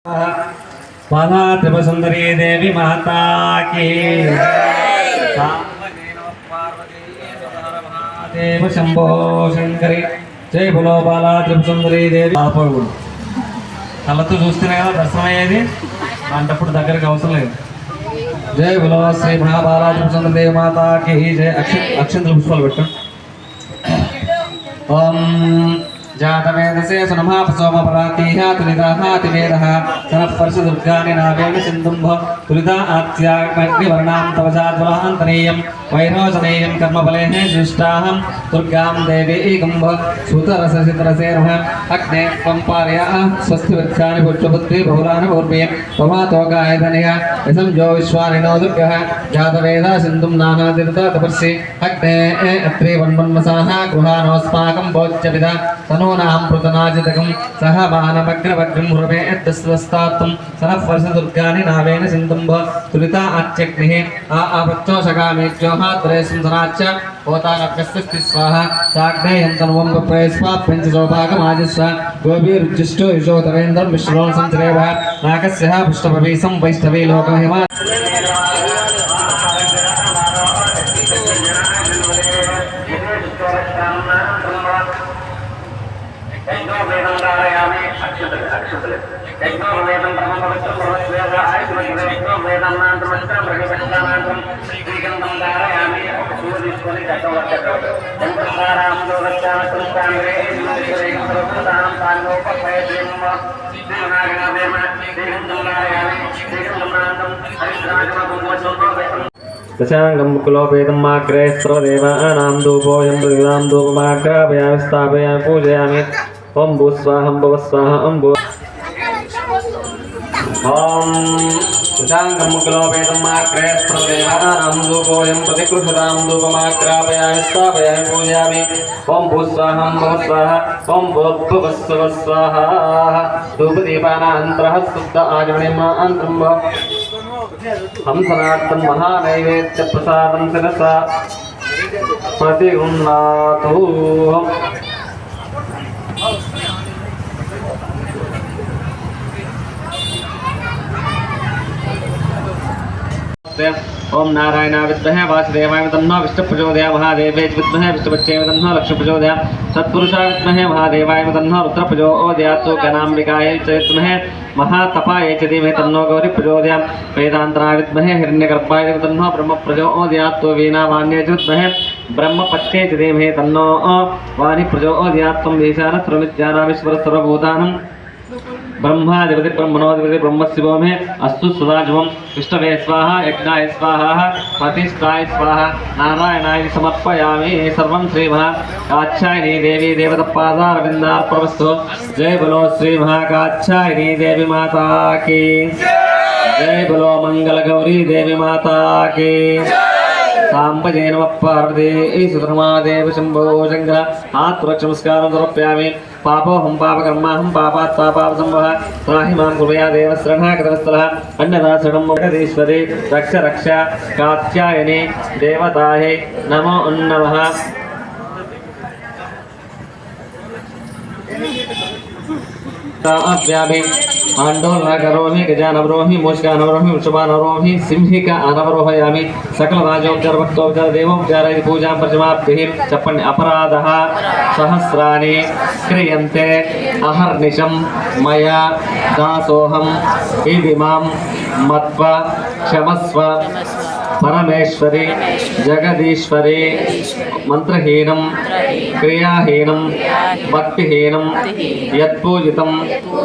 बाला त्रिपुर सुंदरी देवी माता की देव शंभो शंकरी जय बोलो बाला त्रिपुर सुंदरी देवी కళ్ళతో చూస్తేనే కదా దర్శనం అయ్యేది అంటప్పుడు దగ్గరికి అవసరం లేదు. జై బలో శ్రీ మహాబాలాజీ సుందర దేవి మాతాకి జయ. అక్షంతలు పుష్పాలు పెట్టు. ఓం जातवेदसे सुनमापसोमपरातीः तुलिताहातिवेदः सनः परशुदुर्गानि नावेन सिन्धुम्भ तुलिता आत्याग्निवर्णां तव जाज्वलान्तरेयं वैरोचनेयं कर्मफलेन जुष्टाहं दुर्गां देवीगुम्भ सुतरससितरसेर्ह अग्ने त्वं पारयाः स्वस्तिवृक्षाणि पुष्पपुत्री बहुलानि पूर्वयं त्वमातोगायधनय यशंजो विश्वानिनो दुर्गः जातवेदा सिन्धुं नानातीर्थ तपस्सि अग्ने अत्रे वन्मन्मसाः गृहाणोऽस्माकं भोज्यपिता तनूनां पृतनाजितकं सह मानमग्रवग्रं हृवे यद्दस्वस्तात्तं सनः वर्षदुर्गानि नावेन सिन्धुम्भ तुलिता आच्यग्निः आपृच्छोषकामेज्योः त्रयसंसनाच्च होतानभ्यस्ति स्वाहा चाग्नेयं तनुवं पप्रयस्वा पञ्चसौभागमाजिस्व गोपीरुज्जिष्टो युषोतवेन्द्रं विष्णोन् संश्रेवः नागस्यः पुष्टपवीसं वैष्णवी लोकमहिमा दशांगं कुलोपेतं माग्रे सर्वदेवानां धूपोऽयं प्रतिदां धूपमाग्रापयामि स्थापयामि पूजयामि ओं भूस्वाहं भवस्वाहा ओं भू ओं दशांगं कुलोपेतं माग्रे सर्वदेवानां धूपोऽयं प्रतिकृषतां धूपमाग्रापयामि स्थापयामि पूजयामि ओं भूस्वाहं भवस्वाहा ओं भूर्भुवस्सुवस्वाहा धूपदीपानान्तरः शुद्ध आचमनीयमान्तरं हंसनार्थं महानैवेद्य प्रसादं शिरसा प्रतिगृह्णातु ओम नारायण विद्महे वासुदेवाय तन्नो विष्णु प्रचोदयात् महादेवे विद्महे विष्णुपत्ये तन्नो लक्ष्मी प्रचोदयात् सत्पुरुषाय विद्महे महादेवाय तन्नो रुद्र प्रचोदयात् ज्ञानाम्बिकाय च विद्महे महातपाय च धीमहि तन्नो गौरी प्रचोदयात् वेदान्तराय विद्महे हिरण्यगर्भाय तन्नो ब्रह्म प्रचोदयात् वीणावाण्ये च विद्महे ब्रह्मपत्ये च धीमहि तन्नो वाणी प्रचोदयात् त्वं ईशानः सर्वविद्यानामीश्वरः सर्वभूतानां ब्रह्माधिपति ब्रह्मणोधिपति ब्रह्मशिवो मे अस्तु सदाशिवं विष्णवे स्वाहा यज्ञाय स्वाहा प्रतिष्ठाय स्वाहा नारायणाय समर्पयामि सर्वं श्रीमहाकात्यायनी देवी देवतापादारविन्दार्पणमस्तु जय बोलो श्री महाकात्यायनी देवी माता की जय बोलो मंगल गौरी देवी माता की सांबजे नमः पार्वती सुधर्मादेव शंभो शंकर हाथ नमस्कार समर्पयामि पापोहं पापकर्माहं पापात् पापावसंवः त्राहि मां कृपया देव शरणागतवत्सलः अन्यथा शरणं जगदीश्वरे रक्ष रक्ष कात्यायने देवताये नमो नमः अव्याभि आंडोलनकरोमि गजानवरोमि मूषिकानवरोमि वृषभानवरोमि सिंहिका अनवरोहयामि सकलराजोपचारभक्तोपचार देवोपचार पूजां प्रजमाप्तिः चप्पण्य अपराधः सहस्राणि क्रियन्ते अहर्निशं मया दासोऽहम् इति मां मत्वा क्षमस्व परमेश्वरी जगदीश्वरी मंत्रहीनं क्रियाहीनं भक्तिहीनं यत्पूजितं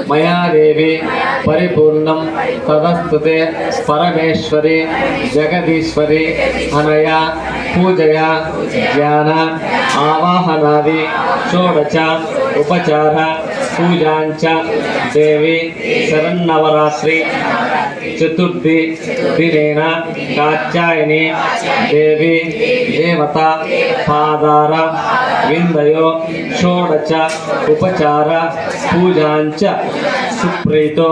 मया देवी परिपूर्णं तदस्तुते परमेश्वरी जगदीश्वरी अनया पूजया ज्ञान आवाहनादि षोडश उपचार पूजांच देवी शरन्नवरात्रि चतुर्थी दिनेन कात्यायनी देवी देवता पादार विंदयो षोडश उपचार पूजांच सुप्रीतो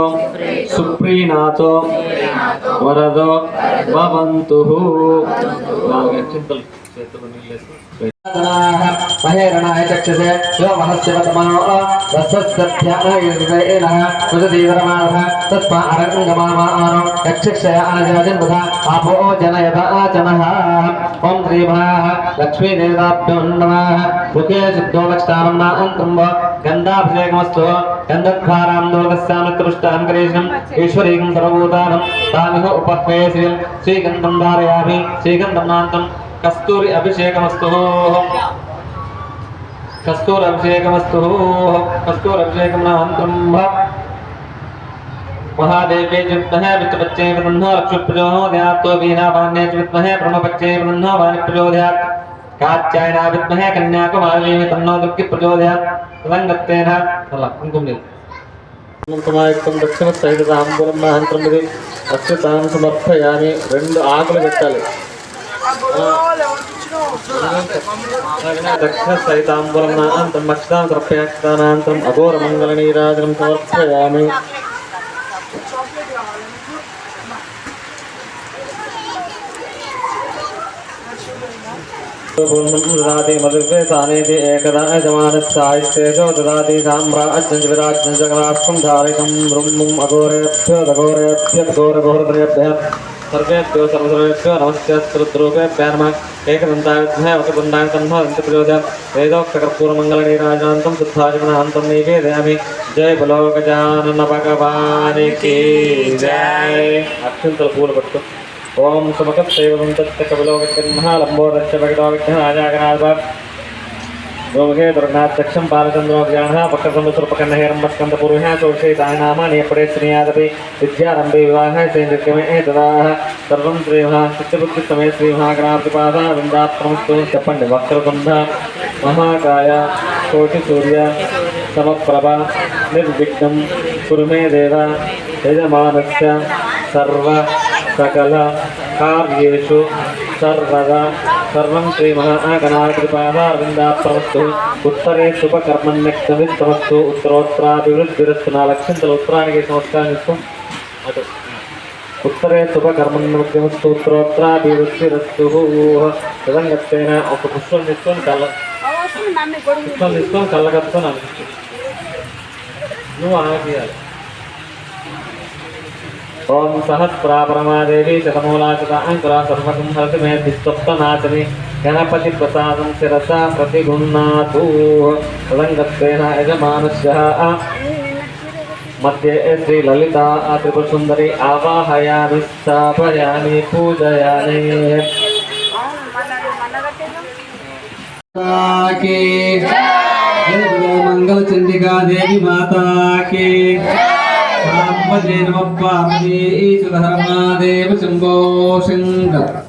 सुप्रीनाथो वरदो भवन्तु। महेरणाय चक्षुषे यो महस्यवतमनो रसस्तभ्यानः सुजदीवरमानः तस्मा अरङ्गमानो यक्षक्षय अनजनबुधा आपो जनयदाचनः ॐ श्रीमः लक्ष्मीदेवताभ्यो नमः मुखे शुद्धो लक्ष्टानं नान्तरं गन्धाभिषेकमस्तु गन्धद्वारां दोलस्यामृतपुष्टां करेशम् ईश्वरीकं सर्वभूतानं तामिह उपह्वे श्रीगन्धं धारयामि श्रीगन्धं नान्तं कस्तूरी अभिषेकमस्तु कस्तूर अभिषेकमस्तु कस्तूर अभिषेकं नामन्त्रं महादेवे विद्महे विष्णुपत्ये ब्रह्म लक्ष्मीप्रचोदयात् तो वीणापाण्ये विद्महे ब्रह्मपत्ये ब्रह्म वाणिप्रचोदयात् कात्यायना विद्महे कन्याकुमारी तन्नो दुर्गे प्रचोदयात् तदङ्गत्तेन कुङ्कुमनिल कुमायुक्तं दक्षिणसहिताम्बूलं महान्त्रं यदि अक्षतां समर्पयामि రెండు ఆకులు పెట్టాలి दक्षिण सहिताम्बूलं नान्तरं मक्षतां सर्पयाक्तानान्तरम् अघोरमङ्गलनीराजनं समर्पयामि ददाति मधुर्वे सानेति एकदा यजमानस्यायस्तेजो ददाति साम्राज्यं जगराष्ट्रं धारितं ब्रह्मम् अघोरेभ्यो सर्वेभ्यो सर्वसर्वेभ्यो नमस्ते नमः एकदन्ताय विद्महे वक्रतुण्डाय तन्नो दन्तिप्रचोदयात् वेदोक्तकर्पूरमङ्गलनीराजनान्तं शुद्धाचमनान्तं निवेदयामि जय बोलो गजानन भगवान की जय अक्षंतल पूल पट्टु ओम समकत्सैवं तत्कविलो गजन्महालम्बोदश्च भगतो विघ्नराजागणात् गोमुखे दुर्गाध्यक्षं बालचन्द्रोज्ञानः वक्रसंवत्सरपकर्णहेरम्बस्कन्दपूर्वः चोषयिताय नामानि अपडे श्रीयादपि विद्यारम्भे विवाहे सेन्द्रियमे तदाः सर्वं श्रीमहाचित्तबुद्धिसमये श्रीमहागणाधिपादा वृन्दात्मस्तु చెప్పండి वक्रतुण्ड महाकाय कोटिसूर्य समप्रभा निर्विघ्नं कुरु मे देव यजमानस्य सर्व सकल कार्येषु सर्वदा सर्वं श्रीमहागणाधिपादारविन्दात्मस्तु उत्तरे शुभकर्मण्यक्तमिस्तमस्तु उत्तरोत्तराभिवृद्धिरस्तु నా లక్ష్యంతో ఉత్తరానికి సంస్కారం అటు उत्तरे शुभकर्मण्यमस्तु उत्तरोत्तराभिवृद्धिरस्तु తదంగత్తేన ఒక పుష్పం తీసుకొని కళ్ళకత్తుకొని అనిపిస్తుంది నువ్వు ఆగియాలి ओम सहस्रा परमादेवी शतमूलाचता अंकुरा सर्वकं हरति मे विस्तप्तनाशनि गणपति प्रसादं शिरसा प्रतिगुण्णातु तदङ्गत्वेन यजमानस्यः मध्ये श्री ललिता त्रिपुरसुन्दरी आवाहयामि स्थापयामि पूजयामि की मंगल चंडिका देवी माता की रामपदे नमः पार्वती सुधर्मादेव शंभो शंकर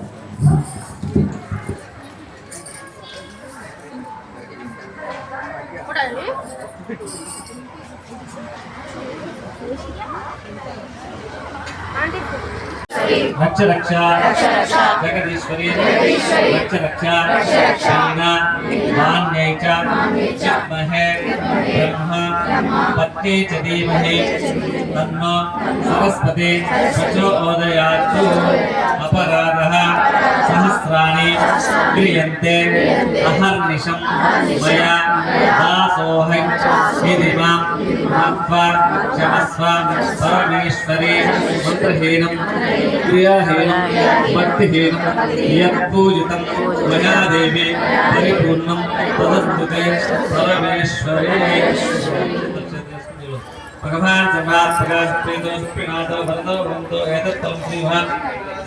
रक्ष रक्षा जगदीश्वरी रक्ष रक्षा शीना मान्यै च विद्महे ब्रह्म पत्नी च धीमहि तन्नो सरस्वती प्रचोदयात् अपराधः सहस्राणि क्रियन्ते अहर्निशं मया दासोऽहं इति मां मत्वा क्षमस्व परमेश्वरी मन्त्रहीनं क्रियाहीनं भक्तिहीनं यत्पूजितं मया देवी परिपूर्णं तदस्तु ते परमेश्वरी भगवान् सर्वात्मकास्त्रेदोष्पिनाथो भरतो भवन्तो एतत्तं श्रीमहान्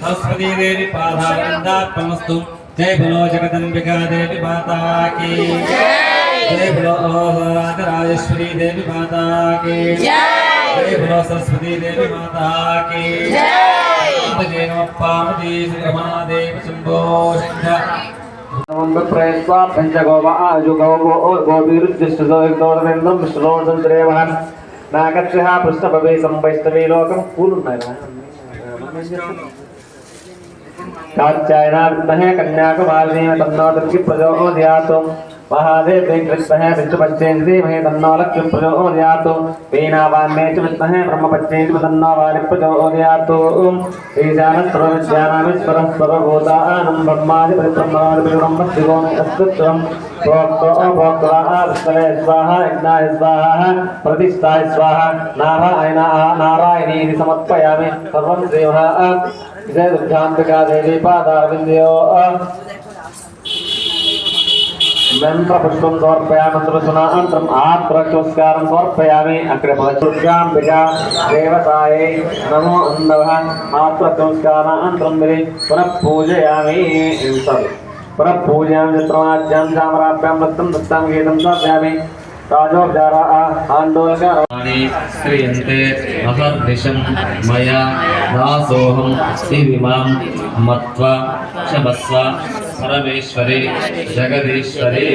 सरस्वती देवी पादारविन्दात्मनस्तु जय बोलो जगदम्बिका देवी माता की जय बोलो राजराजेश्वरी देवी माता की जय बोलो सरस्वती देवी माता की जय नमः पार्वती महादेव शंभो शंकर नमः प्रयस्वा पंचगोवा आजुगोवो गोविरुद्धिष्टोरवेन्द्रं विष्णुरोदन्द्रेवहन् नागच्छः पृष्ठभवे संवैष्णवे लोकं पूर्णः कात्यायना विद्महे कन्याकुमारी तन्नो दुर्गे प्रचोदयात् महादेव विद्महे विष्णुपच्चेन्द्रीमहे तन्नो लक्ष्मी प्रचोदयात् वीणावान्मे च विद्महे ब्रह्मपच्चेन्द्रीमहे तन्नो वाणि प्रचोदयात् ईशानस्वरविद्यानामीश्वरः सर्वभूतानां ब्रह्मादिब्रह्मादिब्रह्मशिवोमे अस्तित्वं प्रोक्तो अभोक्त्वा विष्णवे स्वाहा यज्ञाय स्वाहा प्रतिष्ठाय स्वाहा नारायणीति समर्पयामि सर्वं देवः जय दुर्गाम्बिका देवी पादारविन्द्यो मंत्रपुष्पं समर्पयामि मंत्रसुनान्तरम् आत्मरक्षोस्कारं समर्पयामि अग्रे दुर्गाम्बिका देवतायै नमो नमः आत्मरक्षोस्कारानन्तरं पुनः पूजयामि पुनः पूजयामि चित्रमाज्यां चामराभ्यां दत्तं दत्तां गीतं स्थापयामि राजोपचारा आन्दोलकानि क्रियन्ते अहर्निशं मया दासोऽहं इमां मत्वा क्षमस्व परमेश्वरे जगदीश्वरे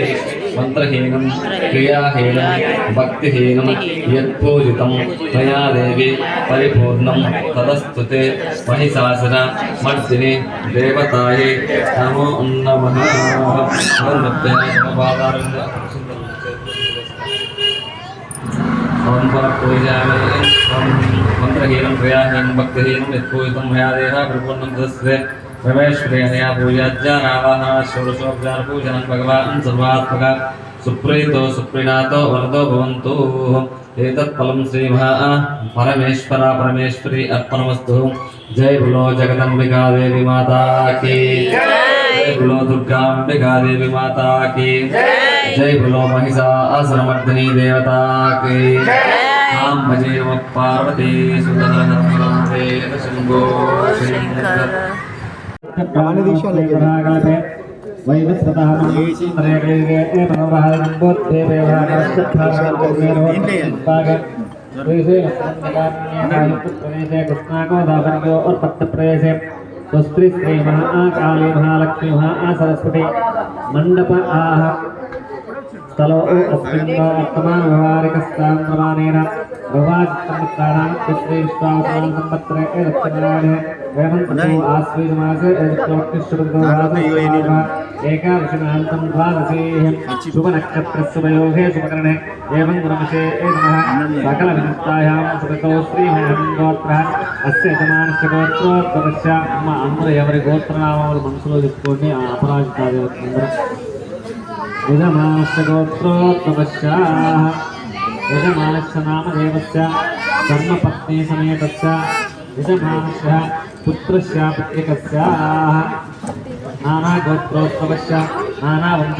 मंत्रहीनं क्रियाहीनं भक्तिहीनं यत्पूजितं मया देवी परिपूर्णं तदस्तुते महिषासुर मर्दिने देवताये नमो नमः। ओम पूजामि मंत्रहीनं क्रियाहीनं भक्तिहीनं यत्पूजितं मया देवी परिपूर्णं तदस्तुते रमेश्वरेणया पूजाज्ञानावाहन षोडशोपचार पूजनं भगवान् सर्वात्मक सुप्रीतो सुप्रीणातो वरदो भवन्तु एतत् फलं श्रीमहा परमेश्वर परमेश्वरी अर्पणमस्तु। जय बोलो जगदम्बिका देवी माता की जय बोलो दुर्गाम्बिका देवी माता की जय बोलो महिषासुरमर्दिनी देवता की नाम भजे नमः पार्वती सुतः शंभो शंकर स्वस्त्री श्री महाकाली महालक्ष्मी महासरस्वती मंडप आह स्थलो अस्मिन् वर्तमान व्यवहारिकस्थान प्रमाणेन भगवान् श्री विश्वावसुनाम संवत्सरे दक्षिणायने वेमन्तु आश्वीजमासे एकादशिनान्तं द्वादशीः शुभनक्षत्रशुभयोगे शुभकरणे एवं गुणविषये नमः सकलविशिष्टायां सुखतो श्रीमहेन्द्रोत्रः अस्य यजमानस्य गोत्रोद्भवस्य अम्म అందరూ ఎవరి గోత్రనామాలు మనసులో చెప్పుకోండి ఆ అపరాజితాదేవతందరూ యజమానस्य गोत्रोद्भवस्य यजमानस्य नामदेवस्य धर्मपत्नी समेतस्य यजमानस्य पुत्रस्य पुत्रिकस्य नाना गोत्रोद्भवस्य नाना वंश